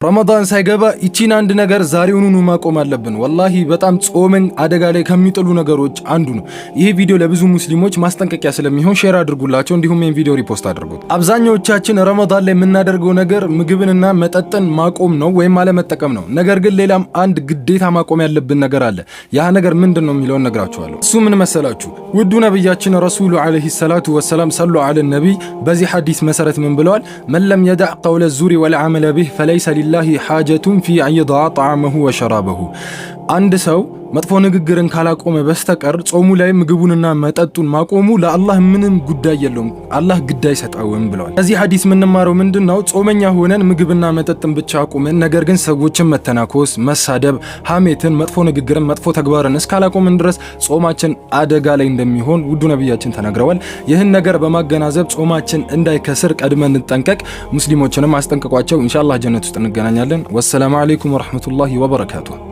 ረመዳን ሳይገባ እቺን አንድ ነገር ዛሬውኑ ማቆም አለብን። ወላሂ በጣም ጾምን አደጋ ላይ ከሚጥሉ ነገሮች አንዱ ነው። ይሄ ቪዲዮ ለብዙ ሙስሊሞች ማስጠንቀቂያ ስለሚሆን ሼር አድርጉላቸው፣ እንዲሁም ይሄን ቪዲዮ ሪፖስት አድርጉት። አብዛኛዎቻችን ረመዳን ላይ የምናደርገው ነገር ምግብንና መጠጥን ማቆም ነው ወይም አለመጠቀም ነው። ነገር ግን ሌላም አንድ ግዴታ ማቆም ያለብን ነገር አለ። ያ ነገር ምንድነው የሚለውን ነግራችኋለሁ። እሱ ምን መሰላችሁ? ውዱ ነብያችን ረሱሉ አለይሂ ሰላቱ ወሰላም ሰሉ ዐለ ነብይ በዚህ ሐዲስ መሰረት ምን ብለዋል? መን ለም የደዕ ቀውለ ዙሪ ወልዐመለ ቢህ ፈለይሰ ሊላሂ ሓጀቱን ፊ አን የድዓ ጣዕመሁ ወሸራበሁ። አንድ ሰው መጥፎ ንግግርን ካላቆመ በስተቀር ጾሙ ላይ ምግቡንና መጠጡን ማቆሙ ለአላህ ምንም ጉዳይ የለውም፣ አላህ ግድ አይሰጠውም ብለዋል። ከዚህ ሐዲስ የምንማረው ምንድነው? ጾመኛ ሆነን ምግብና መጠጥን ብቻ አቁመን ነገር ግን ሰዎችን መተናኮስ፣ መሳደብ፣ ሐሜትን፣ መጥፎ ንግግርን፣ መጥፎ ተግባርን እስካላቆምን ድረስ ጾማችን አደጋ ላይ እንደሚሆን ውዱ ነብያችን ተናግረዋል። ይህን ነገር በማገናዘብ ጾማችን እንዳይከስር ቀድመን እንጠንቀቅ። ሙስሊሞችንም አስጠንቅቋቸው። ኢንሻአላህ ጀነት ውስጥ እንገናኛለን። ወሰላሙ አለይኩም ወራህመቱላሂ ወበረካቱሁ።